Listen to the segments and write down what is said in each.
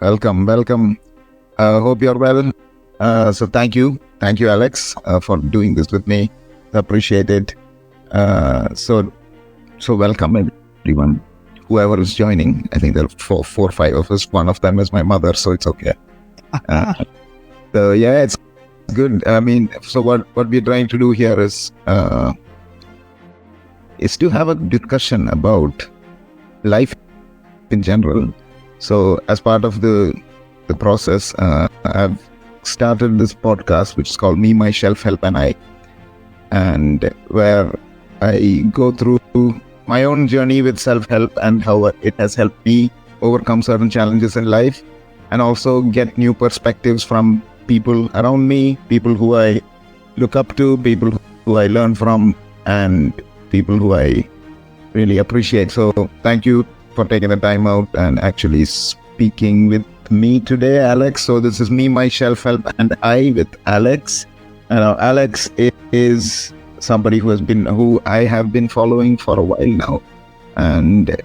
Welcome, welcome. Hope you're well. So thank you, Alex, for doing this with me. Appreciate it. So welcome everyone, whoever is joining. I think there are four or five of us. One of them is my mother, so it's okay. So yeah, it's good. I mean, so what we're trying to do here is to have a discussion about life in general. So as part of the process, I've started this podcast, which is called Me, My Self-Help and I, and where I go through my own journey with self-help and how it has helped me overcome certain challenges in life, and also get new perspectives from people around me, people who I look up to, people who I learn from, and people who I really appreciate. So thank you for taking the time out and actually speaking with me today, Alex. So this is Me, My Self-Help and I with Alex. Alex is somebody who I have been following for a while now, and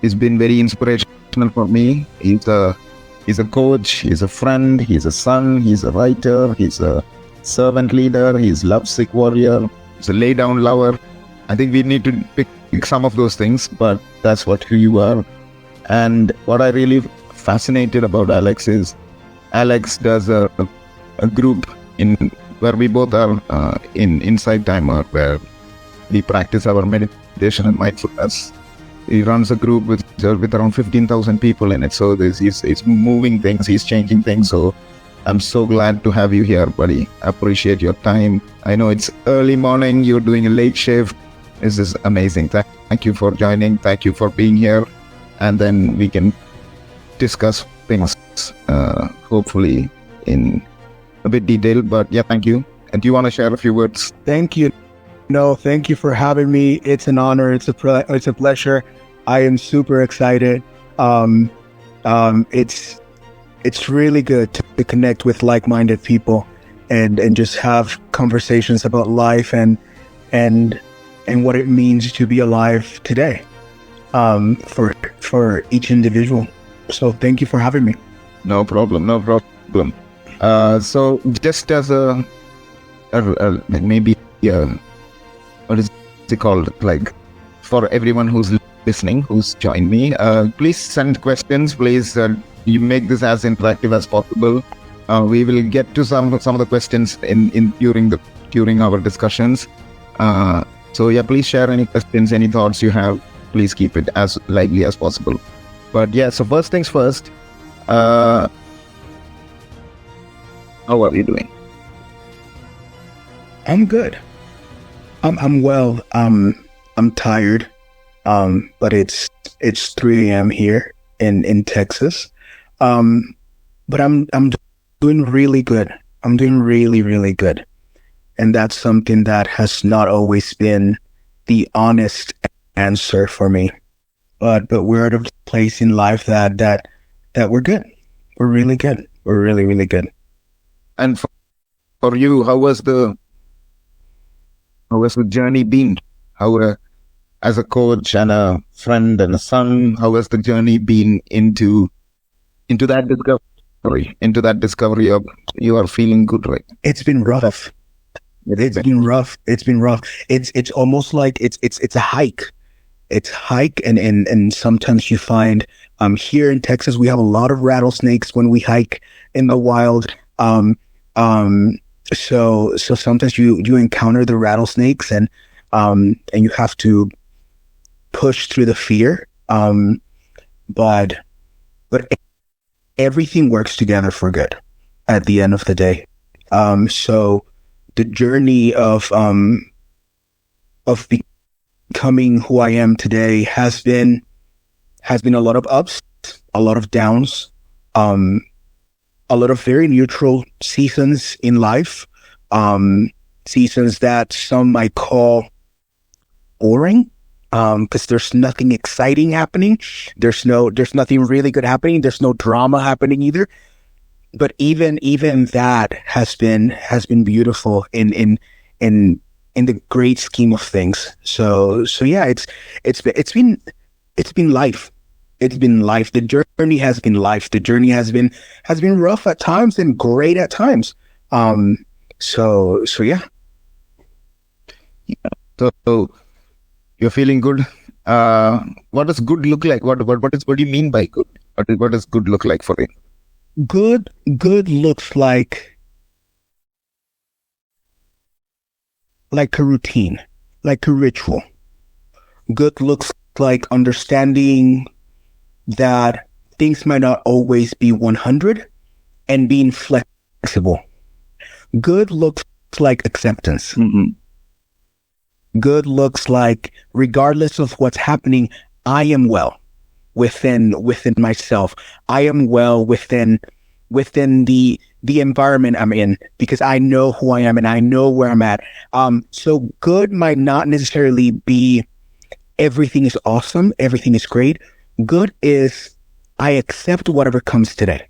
he's been very inspirational for me. He's a coach, he's a friend, he's a son, he's a writer, he's a servant leader, he's a lovesick warrior, he's a lay down lover. I think we need to pick some of those things, but that's who you are. And what I really fascinated about Alex is Alex does a group where we both are in Insight Timer, where we practice our meditation and mindfulness. He runs a group with around 15,000 people in it. So he's moving things, he's changing things. So I'm so glad to have you here, buddy. Appreciate your time. I know it's early morning, you're doing a late shift. This is amazing. Thank you for joining. Thank you for being here. And then we can discuss things, hopefully in a bit detail. But yeah, thank you. And do you want to share a few words? Thank you. No, thank you for having me. It's an honor. It's a pleasure. I am super excited. It's really good to connect with like-minded people and just have conversations about life and what it means to be alive today, for each individual. So thank you for having me. No problem. So just as maybe what is it called? Like, for everyone who's listening, who's joined me, please send questions. Please you make this as interactive as possible. We will get to some of the questions during our discussions. So yeah, please share any questions, any thoughts you have. Please keep it as lively as possible. But yeah, so first things first, how are you doing? I'm good. I'm well. I'm tired. But it's 3 a.m. here in Texas. But I'm doing really good. I'm doing really, really good. And that's something that has not always been the honest answer for me. But we're at a place in life that we're good. We're really good. We're really, really good. And for you, how was the journey been? How, as a coach and a friend and a son, how has the journey been into that discovery of you are feeling good, right? It's been rough. It's been rough. It's almost like it's a hike. It's hike and sometimes you find here in Texas we have a lot of rattlesnakes when we hike in the wild. So sometimes you encounter the rattlesnakes and you have to push through the fear. But everything works together for good at the end of the day. So the journey of becoming who I am today has been a lot of ups, a lot of downs, a lot of very neutral seasons in life, seasons that some might call boring, because there's nothing exciting happening. There's nothing really good happening. There's no drama happening either. But even that has been beautiful in the great scheme of things. So yeah, it's been life. It's been life. The journey has been life. The journey has been rough at times and great at times. So yeah. So you're feeling good. What does good look like? What do you mean by good? What does good look like for you? Good looks like a routine, like a ritual. Good looks like understanding that things might not always be 100 and being flexible. Good looks like acceptance. Mm-hmm. Good looks like, regardless of what's happening, I am well within myself. I am well within the environment I'm in, because I know who I am and I know where I'm at. So good might not necessarily be everything is awesome, everything is great. Good is I accept whatever comes today,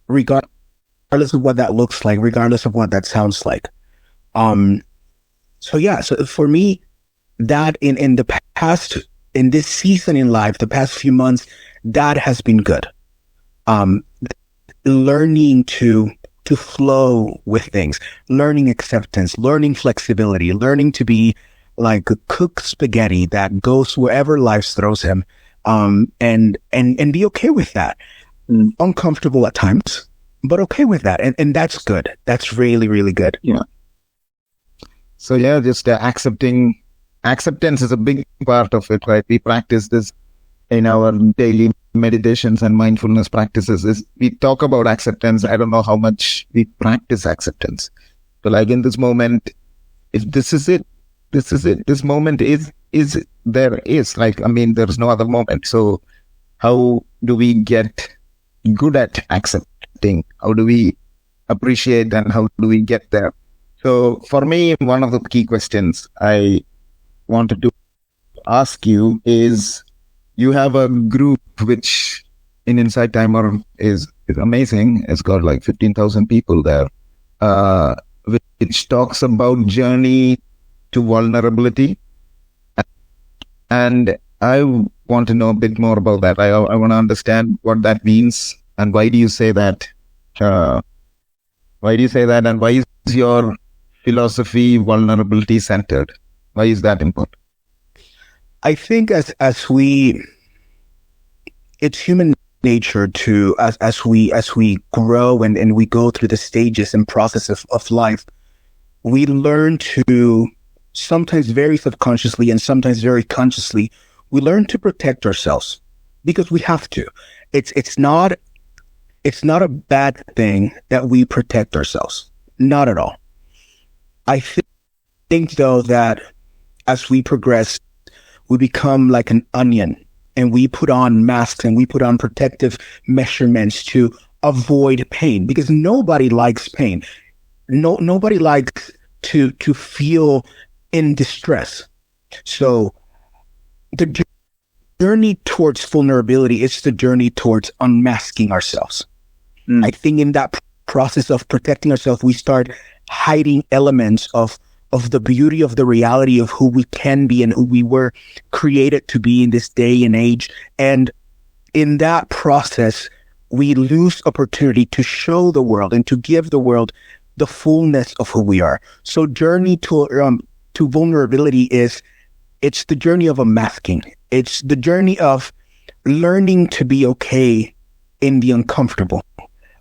regardless of what that looks like, regardless of what that sounds like. So yeah, so for me, that in the past, in this season in life, the past few months, that has been good. Learning to flow with things, learning acceptance, learning flexibility, learning to be like a cooked spaghetti that goes wherever life throws him, and be okay with that. Uncomfortable at times, but okay with that, and that's good. That's really, really good. Yeah. So yeah, just acceptance is a big part of it, right? We practice this in our daily meditations and mindfulness practices. We talk about acceptance. I don't know how much we practice acceptance. So like in this moment, if this is it, this moment is like, I mean, there's no other moment. So how do we get good at accepting? How do we appreciate, and how do we get there? So for me, one of the key questions I wanted to ask you is, you have a group which in Inside Timer is amazing. It's got like 15,000 people there, which talks about journey to vulnerability. And I want to know a bit more about that. I want to understand what that means, and why do you say that? Why do you say that? And why is your philosophy vulnerability centered? Why is that important? I think it's human nature to, as we grow and we go through the stages and processes of life, we learn to, sometimes very subconsciously and sometimes very consciously, we learn to protect ourselves because we have to. It's not a bad thing that we protect ourselves. Not at all. I think though that as we progress, we become like an onion, and we put on masks and we put on protective measurements to avoid pain, because nobody likes pain. Nobody likes to feel in distress. So the journey towards vulnerability is the journey towards unmasking ourselves. I think in that process of protecting ourselves, we start hiding elements of the beauty of the reality of who we can be and who we were created to be in this day and age. And in that process, we lose opportunity to show the world and to give the world the fullness of who we are. So journey to vulnerability it's the journey of unmasking. It's the journey of learning to be okay in the uncomfortable,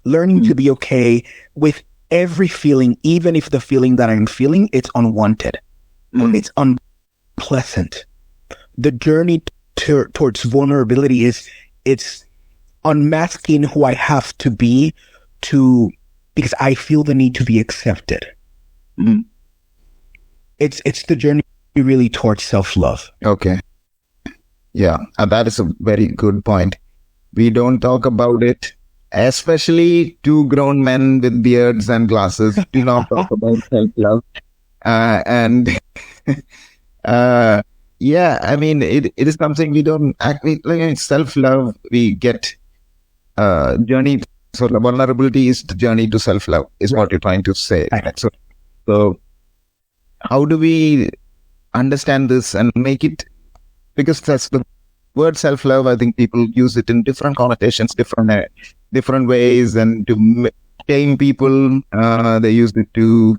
learning to be okay with every feeling, even if the feeling that I'm feeling, it's unwanted, it's unpleasant. The journey towards vulnerability it's unmasking who I have to be because I feel the need to be accepted. It's the journey really towards self-love. Okay. Yeah, that is a very good point. We don't talk about it. Especially two grown men with beards and glasses do not talk about self-love. Yeah, I mean, it is something we don't like. Self-love, we get journey. So the vulnerability is the journey to self-love, is what you're trying to say. Right? So how do we understand this and make it? Because that's the word self-love, I think people use it in different connotations, different ways, and to tame people. They use it to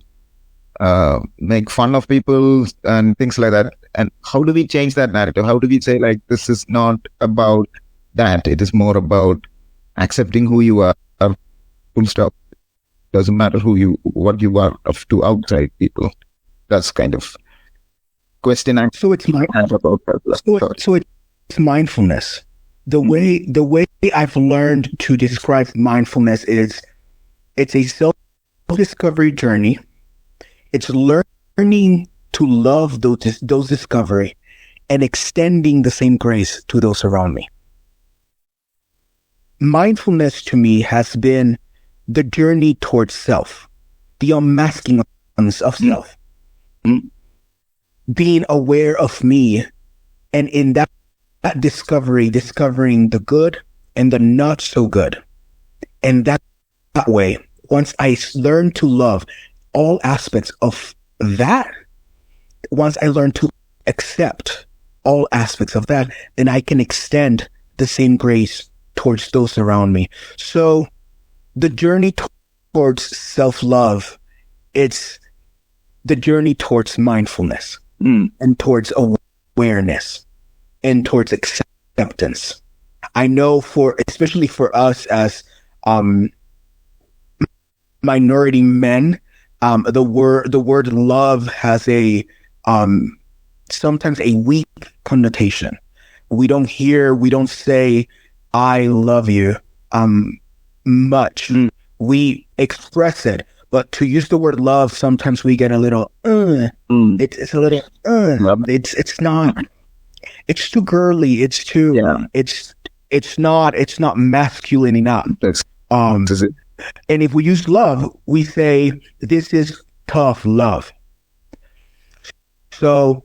make fun of people and things like that. And how do we change that narrative? How do we say, like, this is not about that? It is more about accepting who you are. Full stop. Doesn't matter what you are to outside people. That's kind of question. So it's mindfulness. The way I've learned to describe mindfulness is it's a self-discovery journey. It's learning to love those discovery and extending the same grace to those around me. Mindfulness to me has been the journey towards self, the unmasking of self, being aware of me, and in that discovering the good and the not so good. And that way, once I learn to love all aspects of that, once I learn to accept all aspects of that, then I can extend the same grace towards those around me. So the journey towards self-love, it's the journey towards mindfulness and towards awareness and towards acceptance. I know especially for us as minority men, the word love has a sometimes a weak connotation. We don't say I love you much. We express it, but to use the word love, sometimes we get a little it's a little it's not, it's too girly, it's too it's not masculine enough. And if we use love, we say this is tough love. So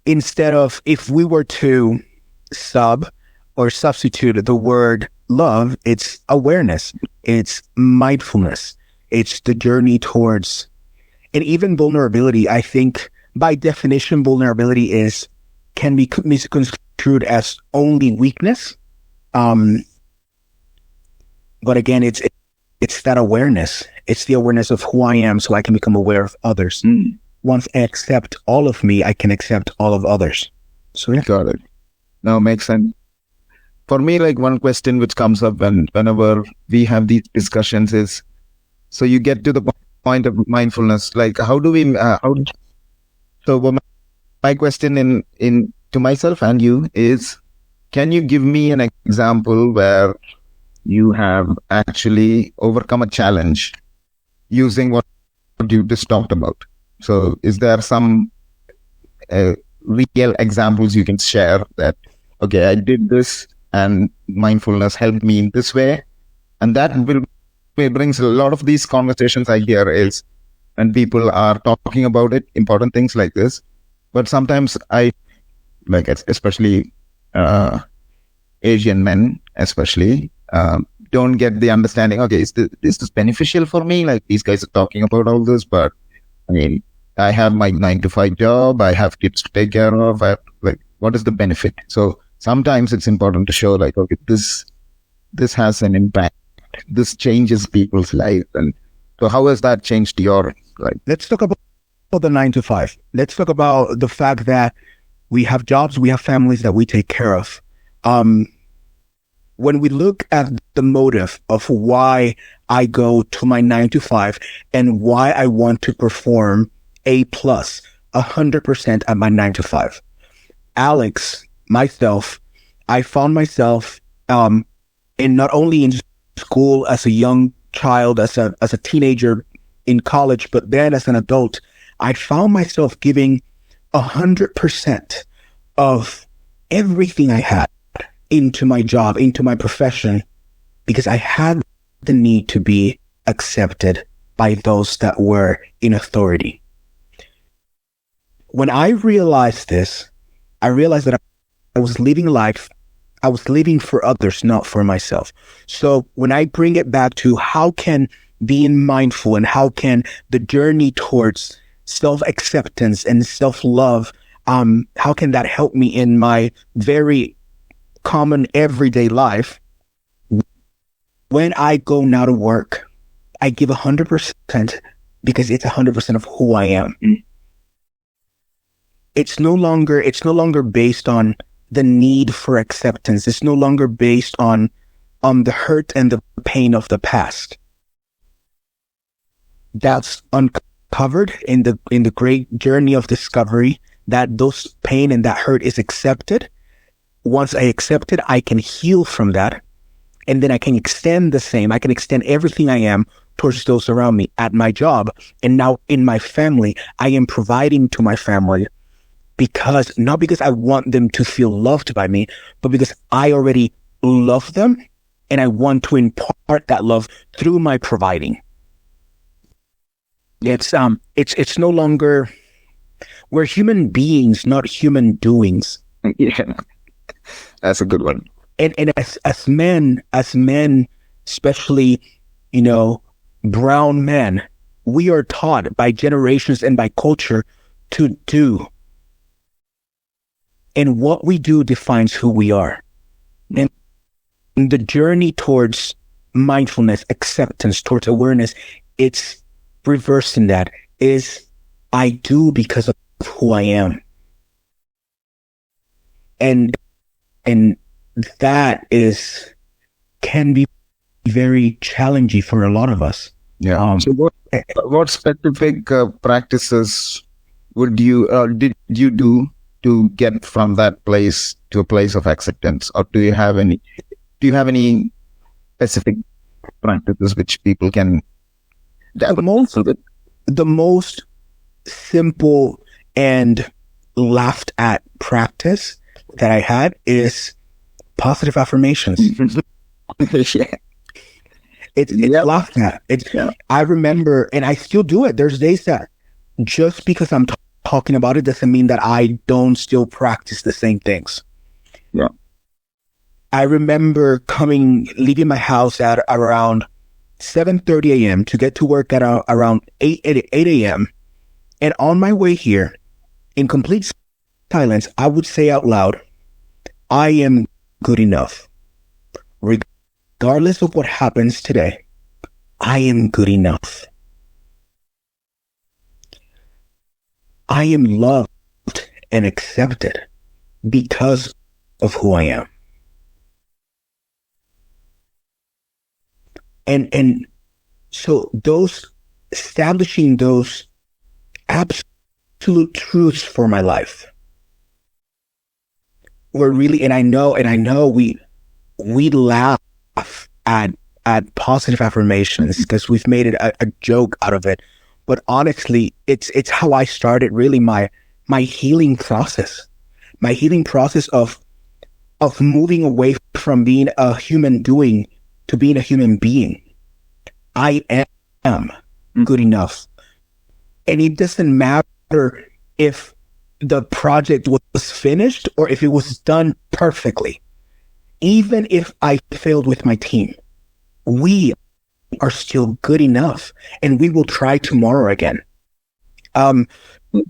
instead of, if we were to substitute the word love, it's awareness, it's mindfulness, it's the journey towards, and even vulnerability. I think by definition, vulnerability can be misconstrued as only weakness. But again, it's that awareness. It's the awareness of who I am, so I can become aware of others. Once I accept all of me, I can accept all of others. So yeah. Got it. Now makes sense. For me, like, one question which comes up whenever we have these discussions is, so you get to the point of mindfulness, like, how do we, so my question to myself and you is, can you give me an example where you have actually overcome a challenge using what you just talked about? So is there some real examples you can share that, okay, I did this and mindfulness helped me in this way? And that brings a lot of these conversations I hear is when people are talking about it, important things like this. But sometimes especially Asian men, especially, don't get the understanding, okay, is this beneficial for me? Like, these guys are talking about all this, but I mean, I have my 9-to-5 job, I have kids to take care of, what is the benefit? So sometimes it's important to show, like, okay, this has an impact. This changes people's life. And so how has that changed your life? Let's talk about the 9-to-5. Let's talk about the fact that we have jobs, we have families that we take care of. When we look at the motive of why I go to my 9-to-5 and why I want to perform A+, 100% at my 9-to-5. Alex, myself, I found myself in not only in school as a young child, as a teenager, in college, but then as an adult, I found myself giving 100% of everything I had into my job, into my profession, because I had the need to be accepted by those that were in authority. When I realized this, I realized that I was living life, I was living for others, not for myself. So when I bring it back to how can being mindful and how can the journey towards self-acceptance and self-love how can that help me in my very common everyday life? When I go now to work, I give 100% because it's 100% of who I am. It's no longer based on the need for acceptance. It's no longer based on the hurt and the pain of the past. That's uncovered in the great journey of discovery, that those pain and that hurt is accepted. Once I accept it, I can heal from that. And then I can extend the same. I can extend everything I am towards those around me at my job. And now in my family, I am providing to my family not because I want them to feel loved by me, but because I already love them and I want to impart that love through my providing. It's no longer, we're human beings, not human doings. Yeah, that's a good one. And as men, especially, brown men, we are taught by generations and by culture to do. And what we do defines who we are. And the journey towards mindfulness, acceptance, towards awareness, it's reversing that. Is I do because of who I am. And that can be very challenging for a lot of us. Yeah. So what specific practices did you do to get from that place to a place of acceptance? Or do you have any specific practices which people can the most simple and laughed at practice that I had is positive affirmations. Yeah. It's laughed at. I remember, and I still do it. There's days that just because I'm talking about it doesn't mean that I don't still practice the same things. Yeah. I remember leaving my house at around 7:30 a.m. to get to work at around 8 a.m. And on my way here, in complete silence, I would say out loud, I am good enough. Regardless of what happens today, I am good enough. I am loved and accepted because of who I am. And so establishing those absolute truths for my life were really, and I know we laugh at positive affirmations because we've made it a joke out of it. But honestly, it's how I started really my healing process. My healing process of moving away from being a human doing to being a human being. I am good enough. And it doesn't matter if the project was finished or if it was done perfectly. Even if I failed with my team, we are still good enough and we will try tomorrow again.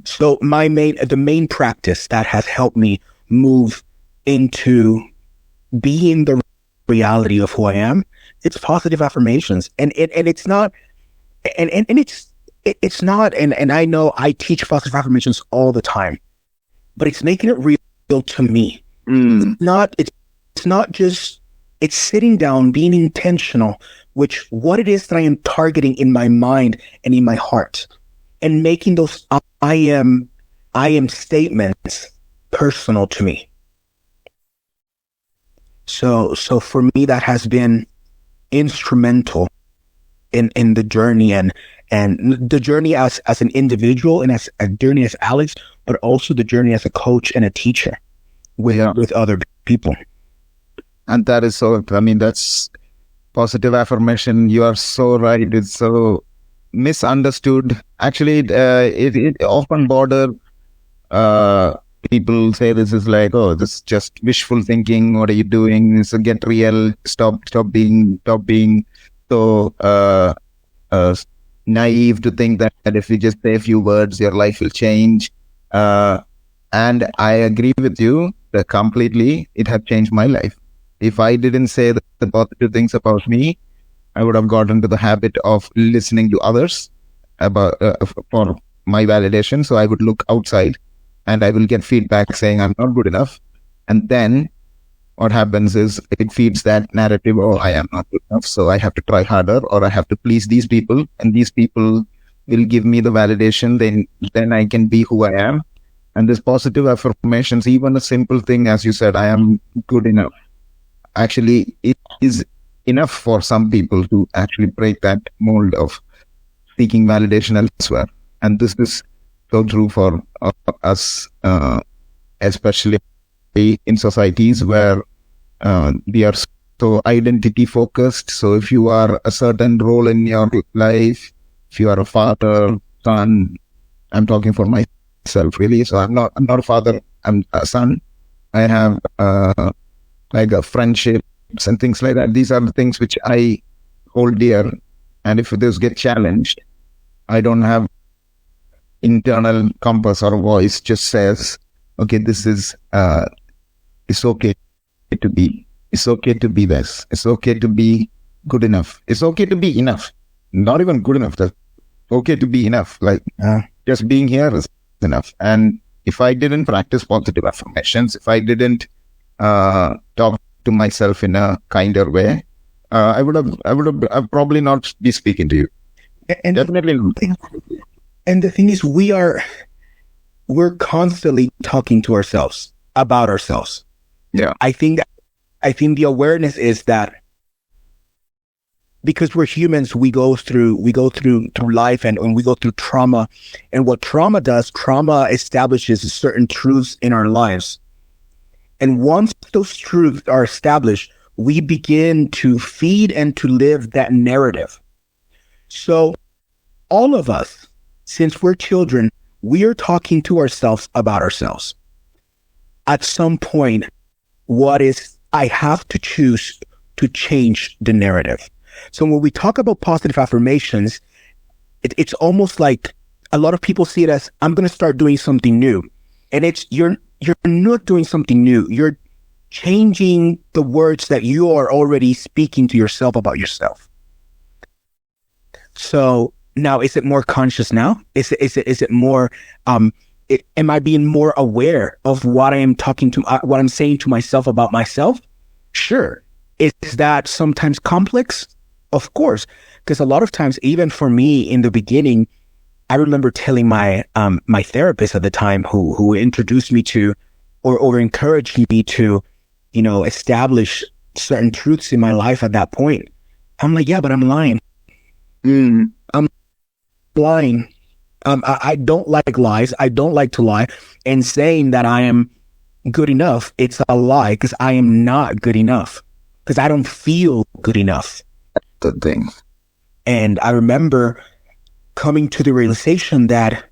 So the main practice that has helped me move into being the reality of who I am, it's positive affirmations. And it's not, it's not, and I know I teach positive affirmations all the time, but it's making it real to me. It's not just, it's sitting down, being intentional, what it is that I am targeting in my mind and in my heart, and making those I am statements personal to me. So for me, that has been instrumental in the journey and the journey as an individual and as a journey as Alex, but also the journey as a coach and a teacher with other people. And that is that's positive affirmation. You are so right. It's so misunderstood. Actually, it often people say this is like, oh, this is just wishful thinking. What are you doing? So get real. Stop being so naive to think that if you just say a few words, your life will change. And I agree with you that completely. It had changed my life. If I didn't say the positive things about me, I would have gotten into the habit of listening to others about for my validation. So I would look outside and I will get feedback saying I'm not good enough. And then what happens is it feeds that narrative, oh, I am not good enough, so I have to try harder, or I have to please these people, and these people will give me the validation, then I can be who I am. And this positive affirmations, even a simple thing, as you said, I am good enough, actually it is enough for some people to actually break that mold of seeking validation elsewhere. And this is so true for us, especially in societies where we are so identity focused. So if you are a certain role in your life, if you are a father, son, I'm talking for myself really. So I'm not a father, I'm a son. I have like a friendships and things like that. These are the things which I hold dear. And if those get challenged, I don't have internal compass or voice just says, okay, this is it's okay to be. It's okay to be this. It's okay to be good enough. It's okay to be enough. Not even good enough. That's okay to be enough. Like just being here is enough. And if I didn't practice positive affirmations, if I didn't talk to myself in a kinder way, I would have probably not be speaking to you. And definitely not. And the thing is, we're constantly talking to ourselves about ourselves. Yeah. I think the awareness is that because we're humans, we go through life and we go through trauma. And what trauma does, trauma establishes certain truths in our lives. And once those truths are established, we begin to feed and to live that narrative. So all of us, since we're children, we are talking to ourselves about ourselves. At some point, I have to choose to change the narrative. So when we talk about positive affirmations, it's almost like a lot of people see it as, I'm going to start doing something new. And you're not doing something new. You're changing the words that you are already speaking to yourself about yourself. So now, is it more conscious now? Is it more, am I being more aware of what I am what I'm saying to myself about myself? Sure. Is that sometimes complex? Of course. Because a lot of times, even for me in the beginning, I remember telling my therapist at the time who introduced me to or encouraged me to, establish certain truths in my life at that point. I'm like, yeah, but I'm lying. I'm lying. I don't like lies. I don't like to lie. And saying that I am good enough, it's a lie because I am not good enough because I don't feel good enough. The thing. And I remember coming to the realization that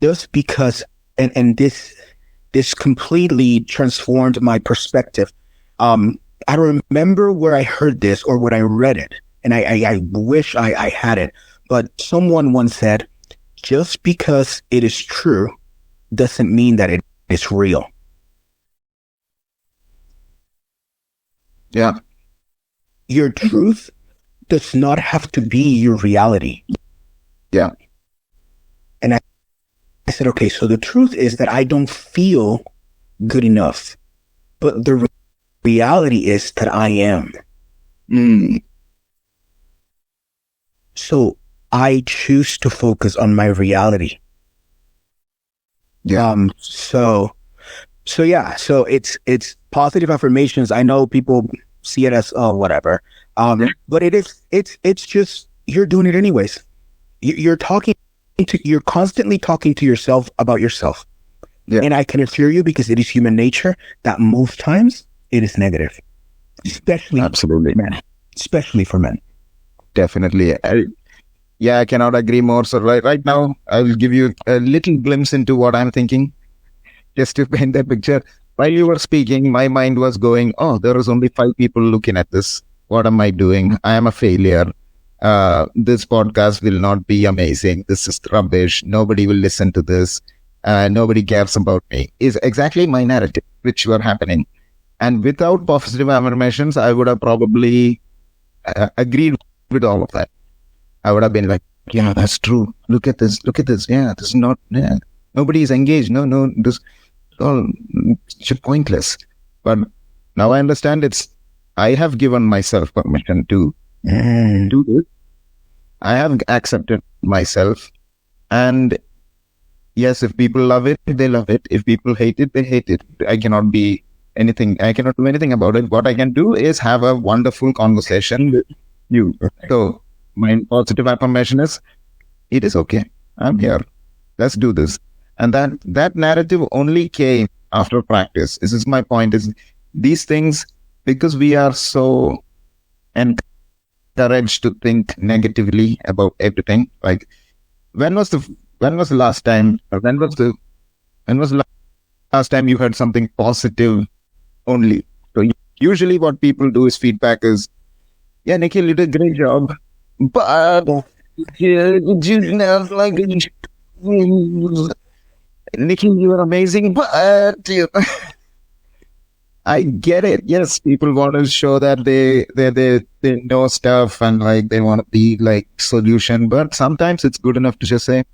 just because, and this completely transformed my perspective. I remember where I heard this or when I read it, and I wish I had it, but someone once said, just because it is true doesn't mean that it is real. Yeah. Your truth does not have to be your reality. Yeah. And I said, okay, so the truth is that I don't feel good enough, but the reality is that I am. So I choose to focus on my reality. Yeah. So it's positive affirmations. I know people see it as whatever. But it's just you're doing it anyways. You're constantly talking to yourself about yourself. Yeah. And I can assure you, because it is human nature, that most times it is negative, especially Absolutely. men. Especially for men. Definitely. I cannot agree more. So right now, I will give you a little glimpse into what I'm thinking, just to paint the picture. While you were speaking, my mind was going, oh, there is only 5 people looking at this. What am I doing? I am a failure. This podcast will not be amazing. This is rubbish. Nobody will listen to this. nobody cares about me, is exactly my narrative, which were happening. And without positive affirmations, I would have probably agreed with all of that. I would have been like, yeah, that's true. Look at this. Look at this. Yeah, this is not, yeah. Nobody is engaged. No, this all pointless. But now I understand I have given myself permission to do this. I have accepted myself. And yes, if people love it, they love it. If people hate it, they hate it. I cannot do anything about it. What I can do is have a wonderful conversation with you. So my positive affirmation is, it is okay. I'm here. Let's do this. And that narrative only came after practice. This is my point, is these things, because we are so encouraged to think negatively about everything. Like, when was the last time you heard something positive only? So usually what people do is feedback is, yeah, Nikhil, you did a great job, but Nikhil, you are amazing, but I get it. Yes, people want to show that they know stuff and like they want to be like solution, but sometimes it's good enough to just say,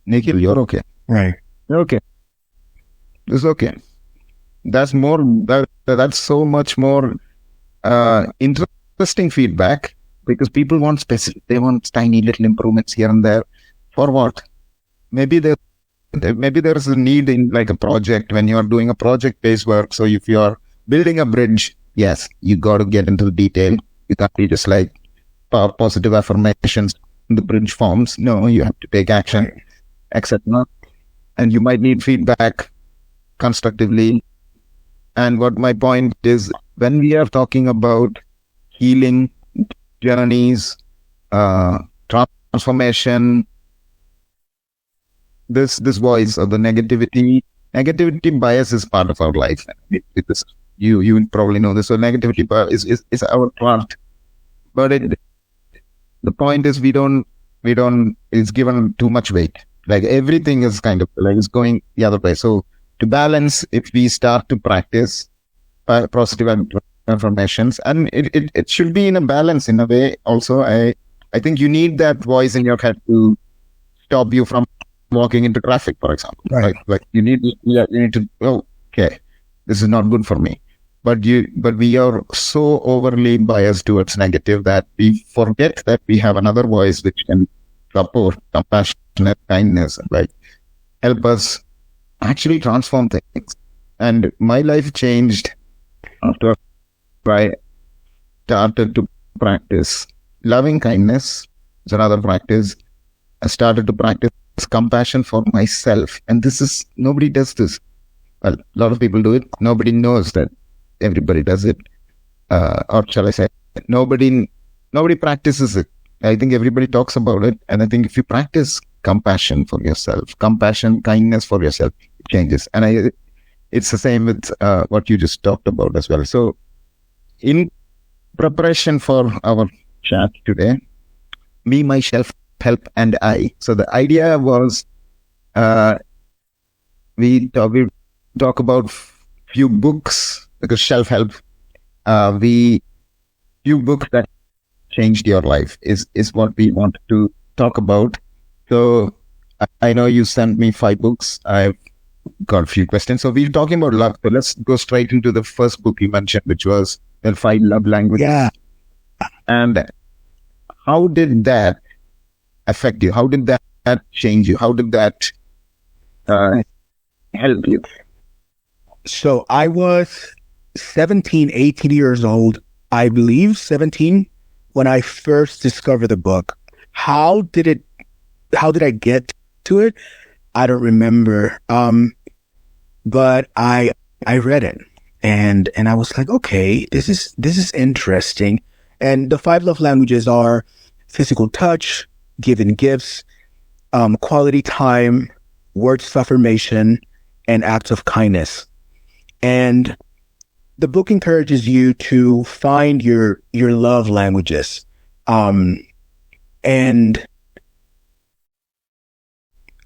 Nikhil, you're okay. Right. You're okay. It's okay. That's so much more interesting feedback, because people want specific. They want tiny little improvements here and there. For what? Maybe there is a need in like a project, when you are doing a project-based work. So if you are building a bridge, yes, you got to get into the detail. You can't be just like positive affirmations in the bridge forms. No, you have to take action, etc. And you might need feedback constructively. And what my point is, when we are talking about healing journeys, transformation, this voice of the negativity bias is part of our life. You probably know this. So negativity bias is our part, but the point is we don't it's given too much weight. Like everything is kind of like it's going the other way. So to balance, if we start to practice positive affirmations, and it should be in a balance in a way. Also, I think you need that voice in your head to stop you from walking into traffic, for example. Right. Like you need to, oh, okay, this is not good for me. But we are so overly biased towards negative that we forget that we have another voice which can support compassionate kindness and like help us actually transform things. And my life changed after I started to practice loving kindness. It's another practice. I started to practice compassion for myself. And nobody does this. Well, a lot of people do it. Nobody knows that everybody does it. Or shall I say, nobody practices it. I think everybody talks about it. And I think if you practice compassion for yourself, kindness for yourself, it changes. And it's the same with what you just talked about as well. So in preparation for our chat today, me, myself, help, and I. So the idea was we talk about few books, because self-help, few books that changed your life is what we want to talk about. So I know you sent me 5 books. I've got a few questions. So we're talking about love. So let's go straight into the first book you mentioned, which was the 5 Love Languages. Yeah. And how did that affect you? How did that change you? How did that help you? So I was 17, 18 years old, I believe 17, when I first discovered the book. How did I get to it? I don't remember. But I read it and I was like, okay, this is interesting. And the 5 love languages are physical touch, giving gifts, quality time, words of affirmation, and acts of kindness. And the book encourages you to find your love languages. And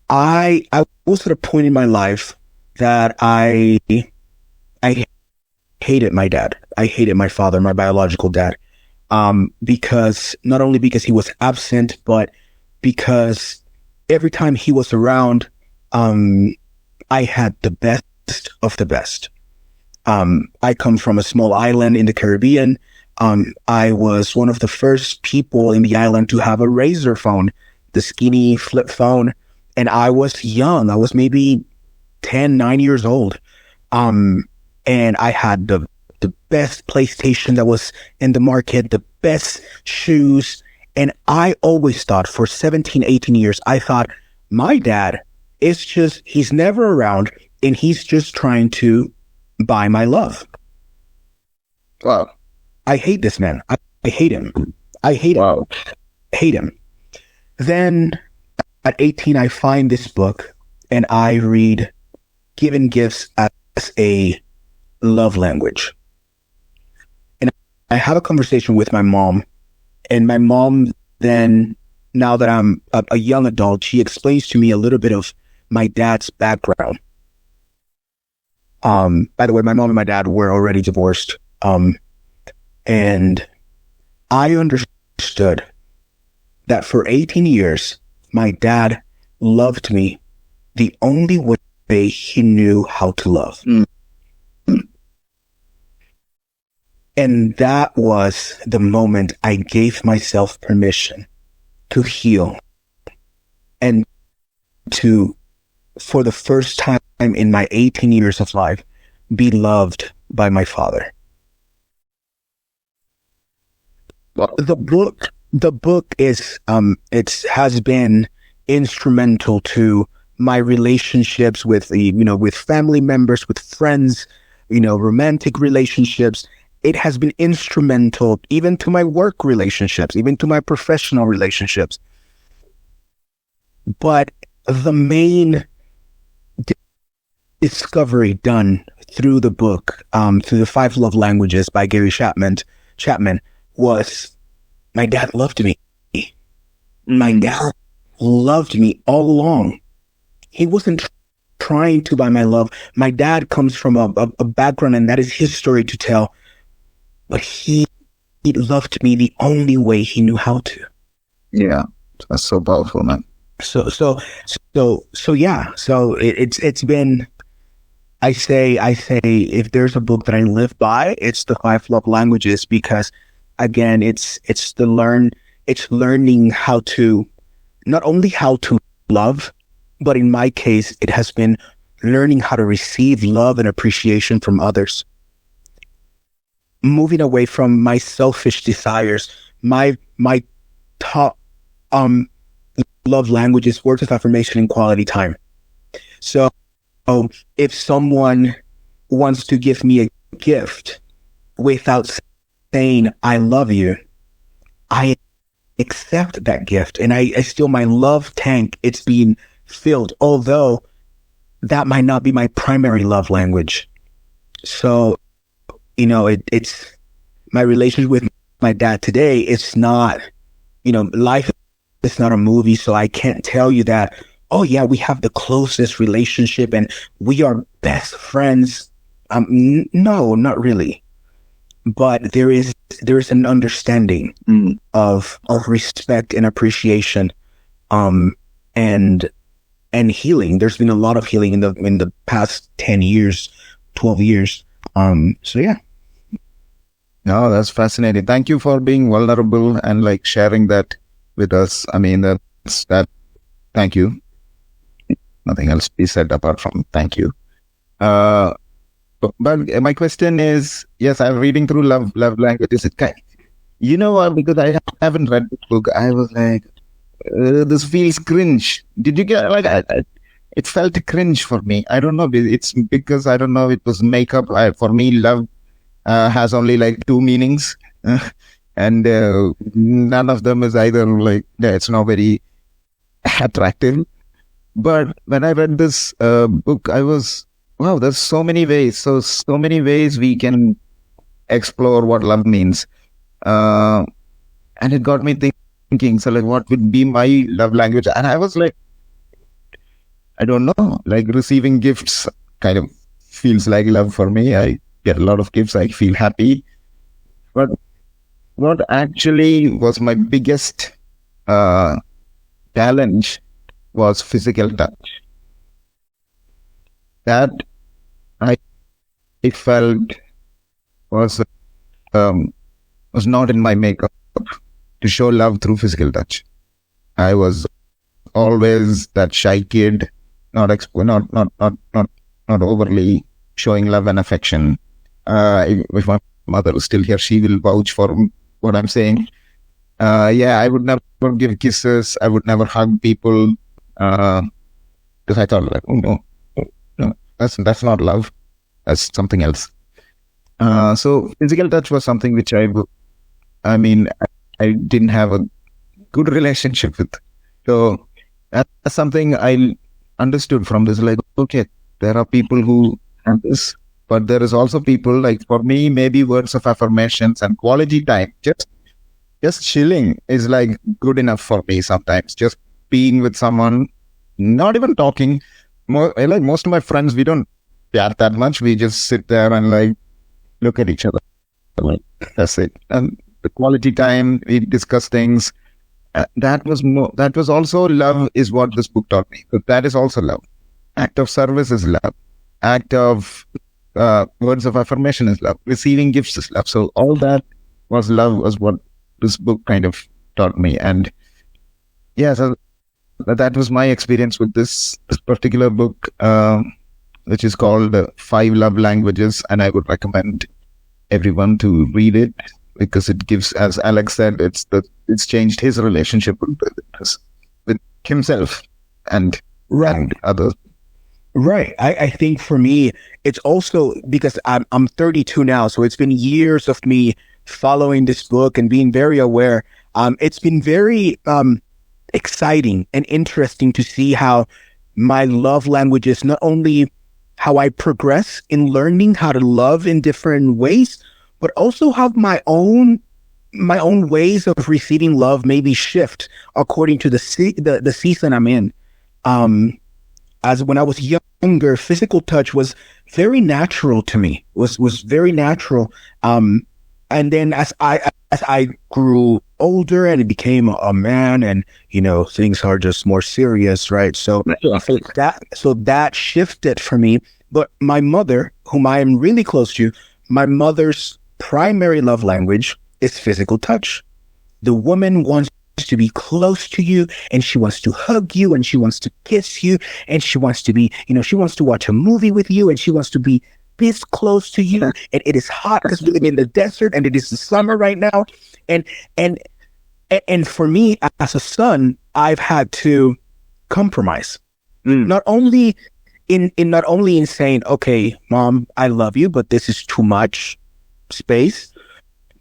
I was at a point in my life that I hated my dad. I hated my father, my biological dad, because not only because he was absent, but because every time he was around, I had the best of the best. I come from a small island in the Caribbean. I was one of the first people in the island to have a razor phone, the skinny flip phone. And I was young. I was maybe 9 years old. And I had the best PlayStation that was in the market, the best shoes. And I always thought for 17, 18 years, I thought my dad is just, he's never around and he's just trying to buy my love. Wow. I hate this man. I hate him. I hate him. Wow. Hate him. Then at 18, I find this book and I read Giving Gifts as a Love Language. And I have a conversation with my mom. And my mom then, now that I'm a young adult, she explains to me a little bit of my dad's background. By the way, my mom and my dad were already divorced. And I understood that for 18 years, my dad loved me the only way he knew how to love. And that was the moment I gave myself permission to heal and to, for the first time in my 18 years of life, be loved by my father. Wow. The book is, it has been instrumental to my relationships with with family members, with friends, romantic relationships. It has been instrumental even to my work relationships, even to my professional relationships. But the main discovery done through the book, through the 5 Love Languages by Gary Chapman, was my dad loved me. My dad loved me all along. He wasn't trying to buy my love. My dad comes from a background, and that is his story to tell. But he loved me the only way he knew how to. Yeah, that's so powerful, man. So yeah. So it's been. I say if there's a book that I live by, it's the 5 Love Languages, because again, it's learning how to, not only how to love, but in my case, it has been learning how to receive love and appreciation from others. Moving away from my selfish desires, my top love languages, words of affirmation and quality time. So if someone wants to give me a gift without saying I love you, I accept that gift, and I still, my love tank, it's being filled, although that might not be my primary love language. So it's my relationship with my dad today. It's not, life is not a movie, so I can't tell you that, oh yeah, we have the closest relationship and we are best friends. No, not really. But there is an understanding of respect and appreciation, and healing. There's been a lot of healing in the past 10 years, 12 years. So yeah. No, that's fascinating. Thank you for being vulnerable and sharing that with us. I mean, that. Thank you. Nothing else to be said apart from thank you. But my question is, yes, I'm reading through love languages. Because I haven't read the book, I was like, this feels cringe. Did you get it felt cringe for me. I don't know. It's because I don't know. It was makeup. For me, love has only 2 meanings, and none of them is either it's not very attractive. But when I read this book, I was, wow, there's so many ways. So many ways we can explore what love means. And it got me thinking, so what would be my love language? And I was I don't know, like receiving gifts kind of feels like love for me. I get a lot of gifts. I feel happy. But what actually was my biggest uh, challenge was physical touch. That I felt was um, was not in my makeup to show love through physical touch. I was always that shy kid, not overly showing love and affection. If my mother is still here, she will vouch for what I'm saying. Yeah, I would never give kisses. I would never hug people because I thought like, oh no, no, that's not love. That's something else. So physical touch was something which I mean, I didn't have a good relationship with. So that's something I understood from this. Like, okay, there are people who have this, but there is also people like for me, maybe words of affirmations and quality time. Just chilling is like good enough for me sometimes. Just being with someone, not even talking. Like most of my friends, we don't chat that much. We just sit there and like look at each other. Like, that's it. And the quality time, we discuss things. That was also love is what this book taught me. So that is also love. Act of service is love. Act of words of affirmation is love. Receiving gifts is love. So all that was love was what this book kind of taught me. And yeah, so that was my experience with this particular book, which is called Five Love Languages. And I would recommend everyone to read it because it gives, as Alex said, it's changed his relationship with himself and others. Right. I think for me, it's also because I'm 32 now, so it's been years of me following this book and being very aware. It's been very exciting and interesting to see how my love languages, not only how I progress in learning how to love in different ways, but also how my own ways of receiving love maybe shift according to the season I'm in. As when I was younger, physical touch was very natural to me. Was very natural. And then as I grew older and became a man, and things are just more serious, right? So that shifted for me. But my mother, whom I am really close to, my mother's primary love language is physical touch. The woman wants to be close to you, and she wants to hug you, and she wants to kiss you, and she wants to be, she wants to watch a movie with you, and she wants to be this close to you. And it is hot because we live in the desert, and it is the summer right now. And for me as a son, I've had to compromise. Not only in saying, okay, mom, I love you, but this is too much space,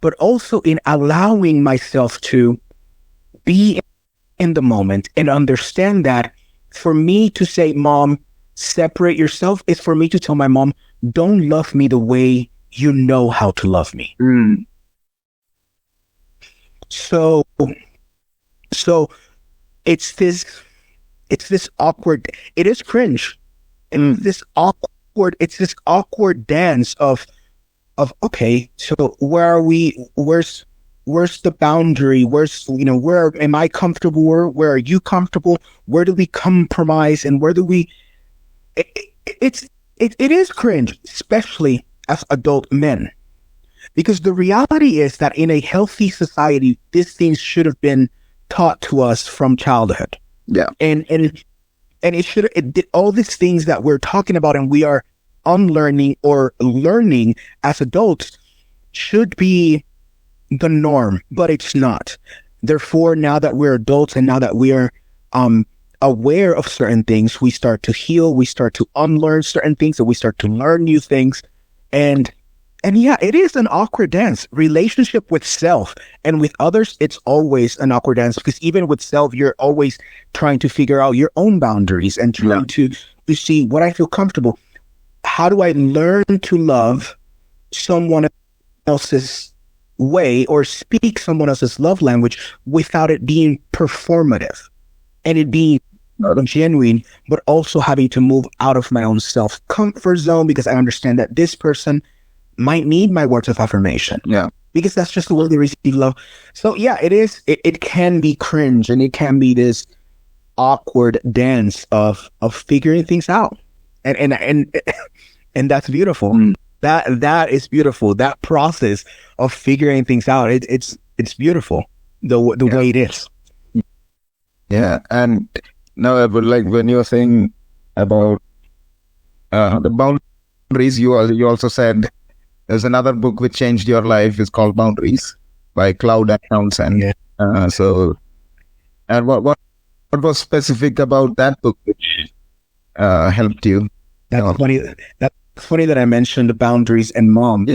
but also in allowing myself to be in the moment and understand that for me to say, mom, separate yourself, is for me to tell my mom, don't love me the way you know how to love me. So it's this awkward, it is cringe. And it's this awkward dance of okay, so where are we? Where's the boundary? Where am I comfortable? Where are you comfortable? Where do we compromise? And where do we? It is cringe, especially as adult men, because the reality is that in a healthy society, these things should have been taught to us from childhood. Yeah, and it did all these things that we're talking about, and we are unlearning or learning as adults should be the norm, but it's not. Therefore, now that we're adults and now that we are aware of certain things, we start to heal, we start to unlearn certain things, and we start to learn new things. And yeah, it is an awkward dance. Relationship with self and with others, it's always an awkward dance, because even with self, you're always trying to figure out your own boundaries and trying to see what I feel comfortable. How do I learn to love someone else's way or speak someone else's love language without it being performative and it being genuine, but also having to move out of my own self-comfort zone because I understand that this person might need my words of affirmation. Yeah. Because that's just the way they receive love. So yeah, it can be cringe, and it can be this awkward dance of figuring things out. And that's beautiful. Mm. That is beautiful. That process of figuring things out, it's beautiful the way it is. Yeah. And now, but like when you're saying about the boundaries, you also said there's another book which changed your life. It's called Boundaries by Cloud and Townsend. Yeah. So, and what was specific about that book which helped you? That's funny. That's funny that I mentioned the boundaries and mom,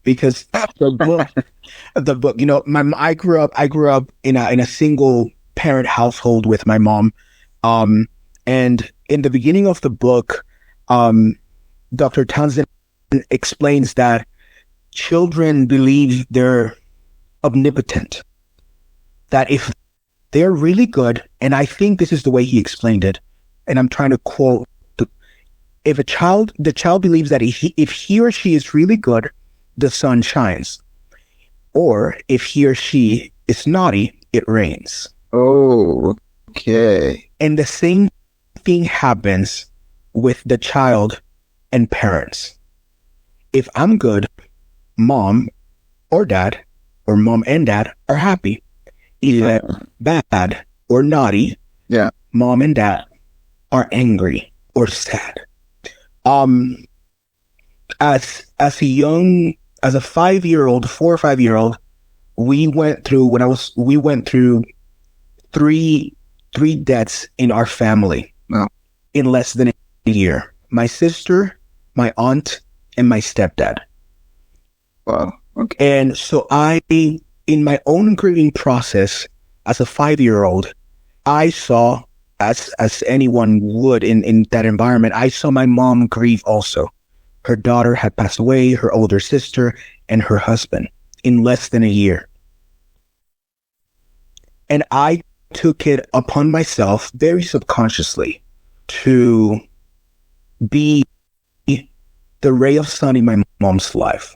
because the book, you know, I grew up in a single parent household with my mom, and in the beginning of the book, Dr. Townsend explains that children believe they're omnipotent, that if they're really good, and I think this is the way he explained it, and I'm trying to quote, if the child believes that if he or she is really good, the sun shines. Or if he or she is naughty, it rains. Oh, okay. And the same thing happens with the child and parents. If I'm good, mom or dad, or mom and dad are happy. If I'm bad or naughty, mom and dad are angry or sad. As a 4 or 5 year old, we went through three deaths in our family in less than a year. My sister, my aunt, and my stepdad. Wow. Okay. And so in my own grieving process as a 5-year-old, I saw, as anyone would in that environment, I saw my mom grieve also. Her daughter had passed away, her older sister, and her husband in less than a year. And I took it upon myself very subconsciously to be the ray of sun in my mom's life.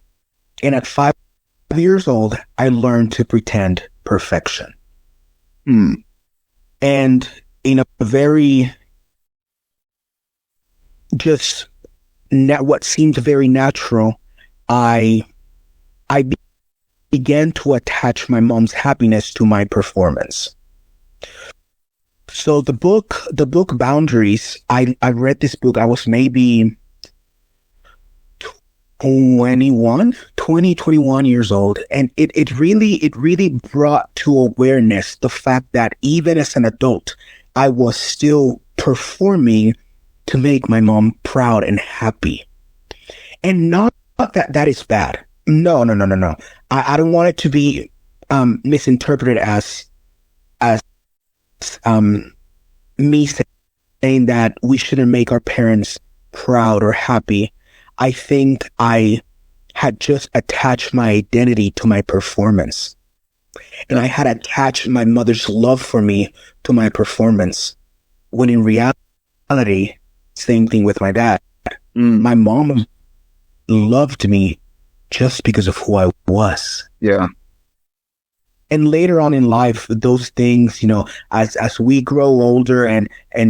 And at 5 years old, I learned to pretend perfection. And in a very what seemed very natural, I began to attach my mom's happiness to my performance. So the book Boundaries, I read this book, I was maybe 21 years old, and it really brought to awareness the fact that even as an adult, I was still performing to make my mom proud and happy. And not that is bad. No. I don't want it to be misinterpreted as me saying that we shouldn't make our parents proud or happy. I think I had just attached my identity to my performance. And I had attached my mother's love for me to my performance. When in reality, same thing with my dad. My mom loved me just because of who I was. Yeah. And later on in life, those things, you know, as we grow older and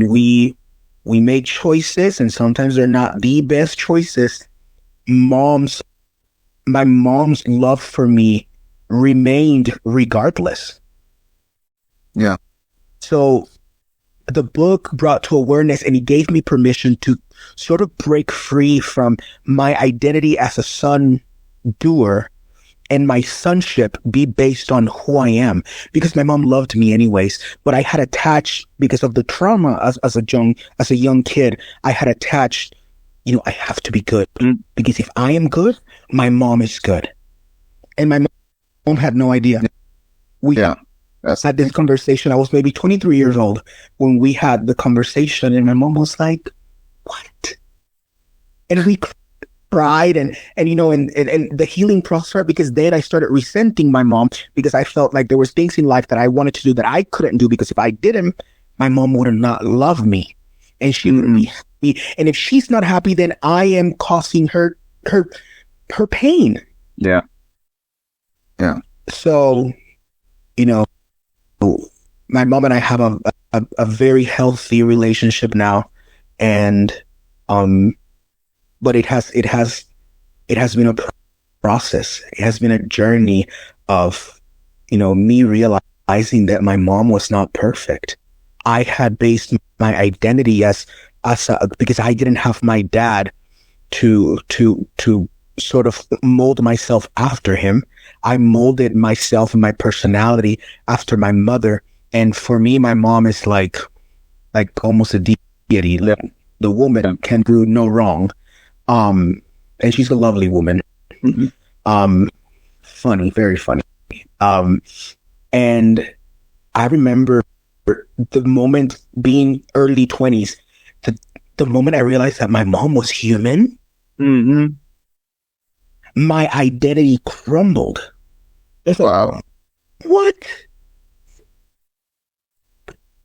we make choices, and sometimes they're not the best choices, my mom's love for me remained regardless. Yeah. So the book brought to awareness, and it gave me permission to sort of break free from my identity as a son doer, and my sonship be based on who I am, because my mom loved me anyways, but I had attached, because of the trauma as a young kid, I had attached, you know, I have to be good, because if I am good, my mom is good. And my mom had no idea. We had this conversation. I was maybe 23 years old when we had the conversation, and my mom was like, what? And we cried, and you know, and the healing process, because then I started resenting my mom, because I felt like there was things in life that I wanted to do that I couldn't do, because if I didn't, my mom would not love me, and she wouldn't be happy. And if she's not happy, then I am causing her pain. Yeah. Yeah. So, you know, my mom and I have a very healthy relationship now, and but it has been a process. It has been a journey of, me realizing that my mom was not perfect. I had based my identity because I didn't have my dad to sort of mold myself after him. I molded myself and my personality after my mother. And for me, my mom is like almost a deity. The woman can do no wrong. And she's a lovely woman. Funny, very funny. And I remember the moment being early 20s, the moment I realized that my mom was human, my identity crumbled. It's Wow. What?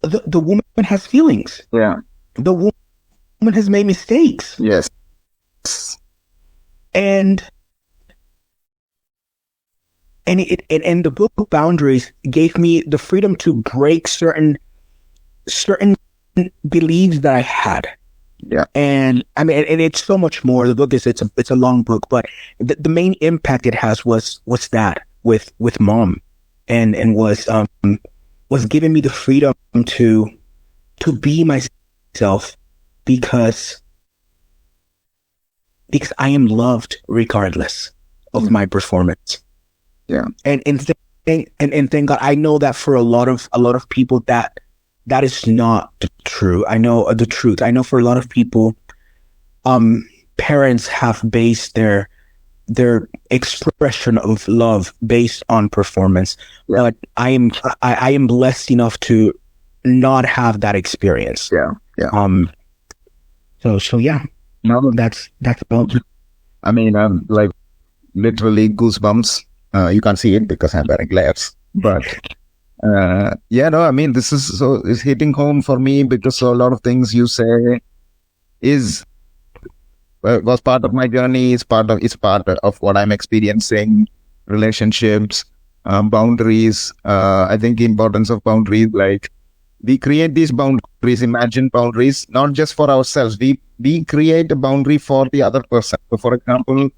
The woman has feelings. Yeah. The woman has made mistakes. Yes. And the book Boundaries gave me the freedom to break certain beliefs that I had. Yeah. And I mean, and it's so much more. The book it's a long book, but the main impact it has was that with mom, and was giving me the freedom to be myself because I am loved regardless of my performance. Yeah. And thank God, I know that for a lot of people that is not true. I know the truth. I know for a lot of people, parents have based their expression of love based on performance. Yeah. But I am blessed enough to not have that experience. Yeah. Yeah. So yeah. No, That's about it. I mean, I'm like literally goosebumps. You can't see it because I'm wearing glass, but I mean, this is hitting home for me because a lot of things you say was part of my journey. It's part of what I'm experiencing. Relationships, boundaries. I think the importance of boundaries. Like we create these boundaries, imagined boundaries, not just for ourselves. We create a boundary for the other person. So, for example,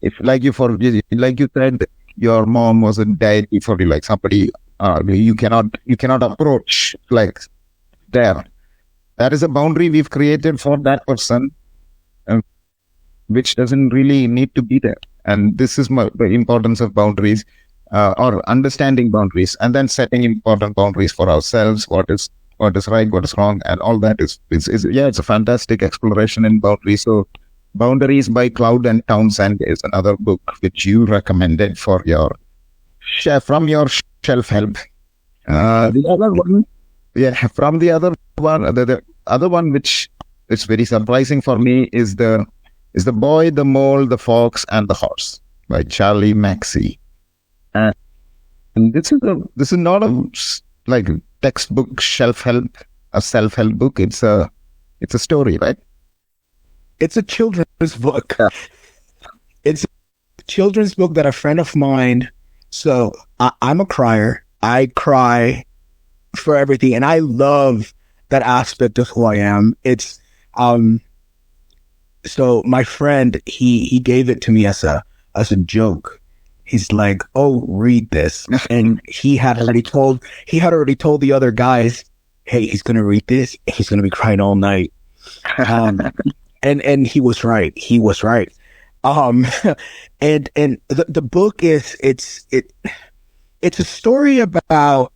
if like you said, your mom was a deity for you, like somebody you cannot approach like there. That is a boundary we've created for that person, which doesn't really need to be there. And this is the importance of boundaries, or understanding boundaries, and then setting important boundaries for ourselves. What is right, what is wrong, and all that is it's a fantastic exploration in boundaries. So, Boundaries by Cloud and Townsend is another book which you recommended from your shelf help. The other one, from the other one, the other one which is very surprising for me is the Boy, the Mole, the Fox, and the Horse by Charlie Mackay. And this is not a like textbook a self-help book. It's a story, right? It's a children's book. Yeah. It's a children's book that a friend of mine. So I'm a crier. I cry for everything, and I love that aspect of who I am. It's so my friend he gave it to me as a joke. He's like, "Oh, read this," and he had already told the other guys, "Hey, he's gonna read this. He's gonna be crying all night." And he was right. He was right. And the book it's a story about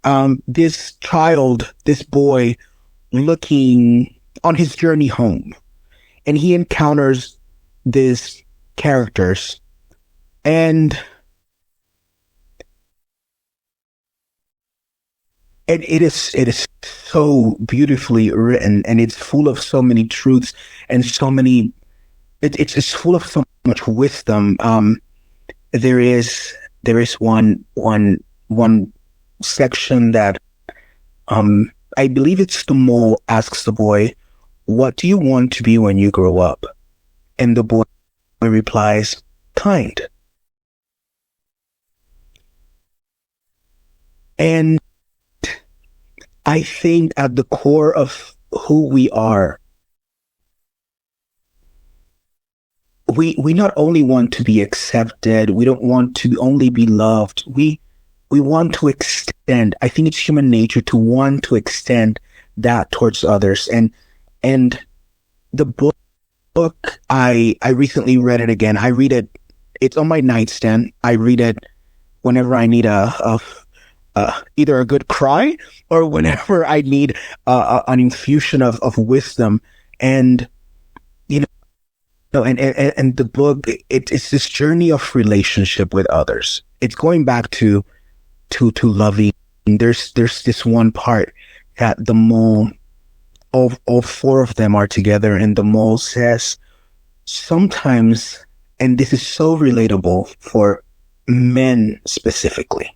this boy looking on his journey home, and he encounters these characters, and it is so beautifully written, and it's full of so many truths and so many. It's full of so much wisdom. There is one section that I believe it's the mole asks the boy, "What do you want to be when you grow up?" And the boy replies, "Kind." And I think at the core of who we are, we not only want to be accepted, we don't want to only be loved. We want to extend. I think it's human nature to want to extend that towards others. And the book I recently read it again. I read it. It's on my nightstand. I read it whenever I need either a good cry or whenever I need an infusion of wisdom. And you know, and the book, it's this journey of relationship with others. It's going back to loving. There's this one part that the mole, all four of them are together, and the mole says, sometimes, and this is so relatable for men specifically.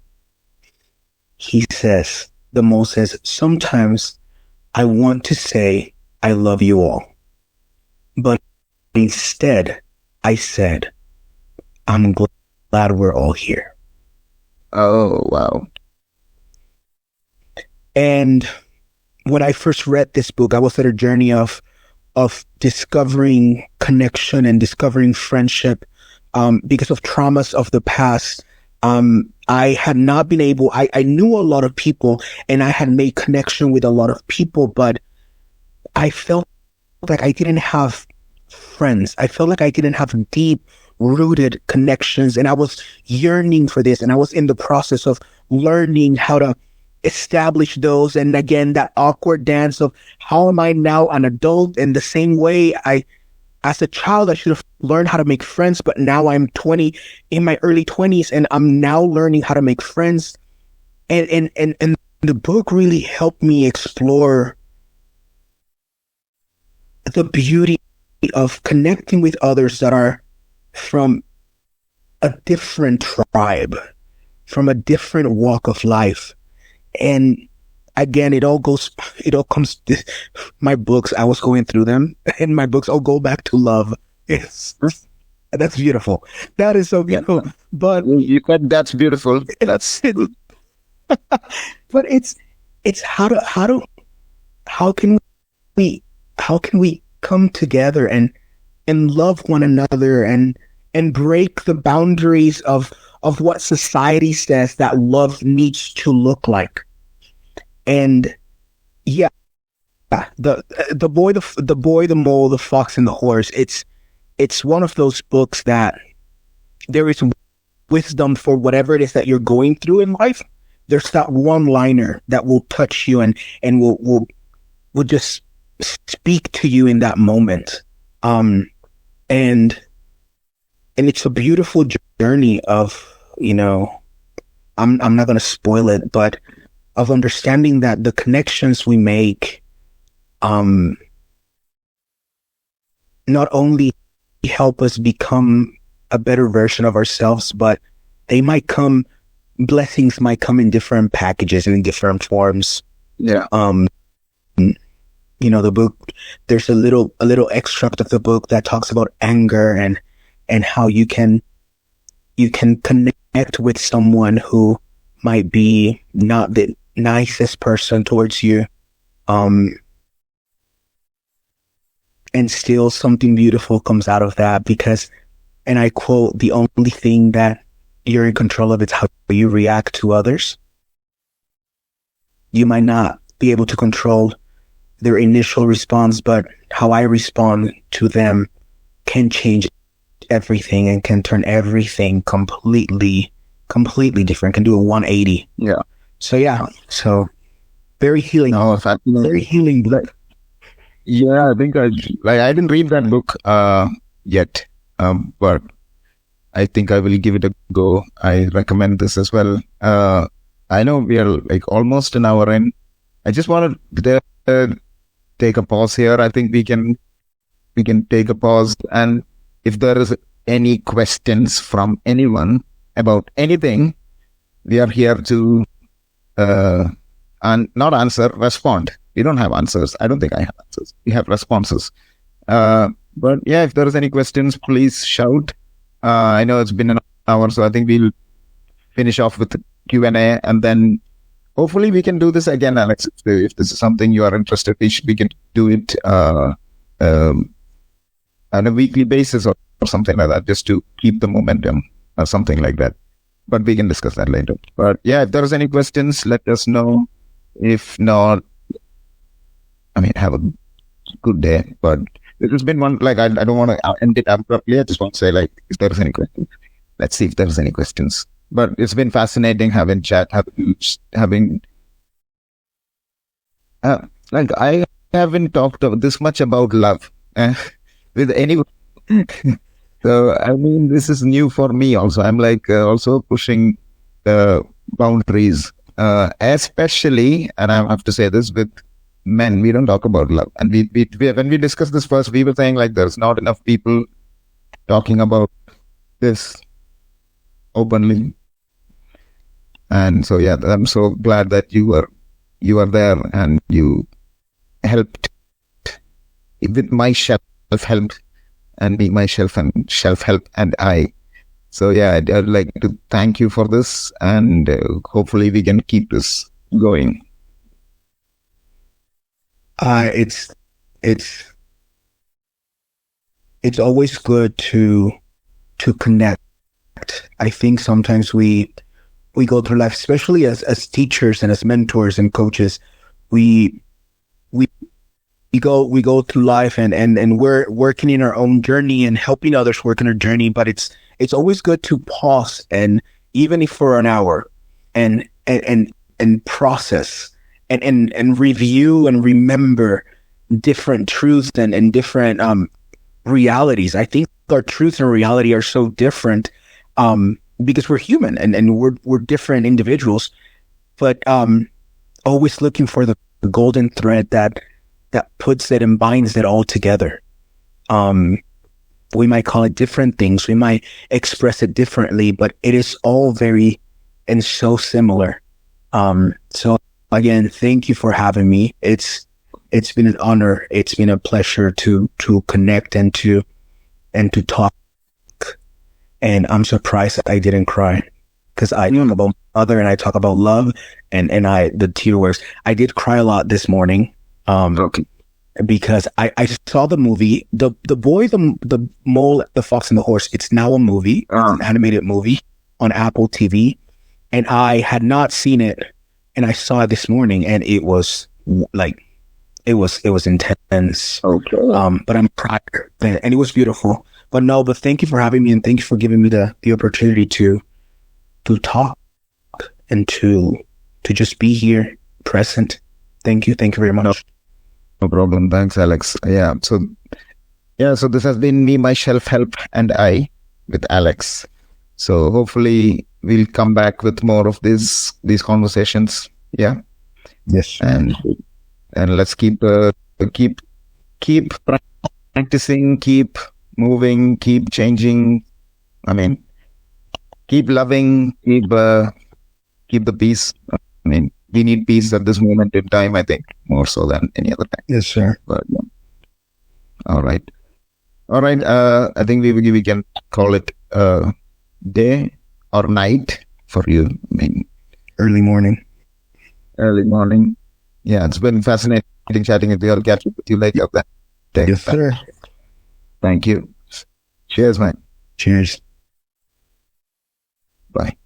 The mole says, sometimes I want to say I love you all, but instead I said, I'm glad we're all here. Oh, wow. And when I first read this book, I was at a journey of discovering connection and discovering friendship, because of traumas of the past. I had not been able, I knew a lot of people and I had made connection with a lot of people, but I felt like I didn't have friends. I felt like I didn't have deep rooted connections, and I was yearning for this, and I was in the process of learning how to establish those. And again, that awkward dance of how am I now an adult? In the same way, as a child, I should have learned how to make friends, but now I'm 20, in my early 20s, and I'm now learning how to make friends. And the book really helped me explore the beauty of connecting with others that are from a different tribe, from a different walk of life. And again, it all comes, my books, I was going through them, and my books all go back to love. Yes. That's beautiful. That is so beautiful. But You said that's beautiful. That's but it's how can we come together and love one another and break the boundaries of what society says that love needs to look like. And yeah, the boy, the mole, the fox, and the horse. It's one of those books that there is wisdom for whatever it is that you're going through in life. There's that one liner that will touch you and will just speak to you in that moment. And it's a beautiful journey of, I'm not going to spoil it, but of understanding that the connections we make, not only help us become a better version of ourselves, but blessings might come in different packages and in different forms. yeah. The book, there's a little extract of the book that talks about anger and how you can connect with someone who might be not the nicest person towards you, and still something beautiful comes out of that, because, and I quote, the only thing that you're in control of is how you react to others. You might not be able to control their initial response, but how I respond to them can change everything and can turn everything completely different, can do a 180. Yeah. So very healing. No, in fact, Very healing book. yeah, I think I didn't read that book yet, but I think I will give it a go. I recommend this as well. I know we are like almost an hour in. I just wanted to take a pause here. I think we can take a pause, and if there is any questions from anyone about anything, we are here to and not answer, respond. We don't have answers. I don't think I have answers. We have responses. But yeah, if there is any questions, please shout. I know it's been an hour, so I think we'll finish off with the Q&A, and then hopefully we can do this again, Alex. If this is something you are interested in, we can do it on a weekly basis or something like that, just to keep the momentum or something like that. But we can discuss that later. But yeah, if there is any questions, let us know. If not, I mean, have a good day. But this has been one, like, I don't want to end it abruptly. I just want to say, like, if there is any questions, let's see if there's any questions. But it's been fascinating having chat, having like, I haven't talked this much about love with anyone. So, I mean, this is new for me also. I'm like also pushing the boundaries, especially, and I have to say this, with men. We don't talk about love. And we when we discussed this first, we were saying, like, there's not enough people talking about this openly. And so, yeah, I'm so glad that you are there, and you helped with my self-help, and me, myself, and self-help, and I. So yeah, I'd like to thank you for this, and hopefully we can keep this going. It's always good to connect. I think sometimes we go through life, especially as teachers and as mentors and coaches, we go through life and we're working in our own journey and helping others work in their journey. But it's always good to pause, and even if for an hour, and process and review and remember different truths and different realities. I think our truth and reality are so different because we're human and we're different individuals, but always looking for the golden thread that puts it and binds it all together. We might call it different things. We might express it differently, but it is all very and so similar. So again, thank you for having me. It's been an honor. It's been a pleasure to connect and to talk. And I'm surprised I didn't cry, because I talk about mother and I talk about love and the tear works. I did cry a lot this morning. Because I saw the movie, the boy, the mole, the fox and the horse. It's now a movie, an animated movie on Apple TV, and I had not seen it, and I saw it this morning, and it was like, it was intense. Okay. But I'm proud, and it was beautiful. But thank you for having me, and thank you for giving me the opportunity to talk and to just be here, present. Thank you very much. No problem. Thanks, Alex. Yeah. So this has been me, my self-help, and I with Alex. So hopefully we'll come back with more of these conversations. Yeah. Yes. And let's keep practicing, keep moving, keep changing. I mean, keep loving, keep the peace. I mean, we need peace at this moment in time, I think, more so than any other time. Yes, sir. But yeah. All right. I think we can call it day or night for you. I mean, early morning. Yeah, it's been fascinating chatting with you. I'll catch up with you later. Yes, sir. Thank you. Cheers, man. Cheers. Bye.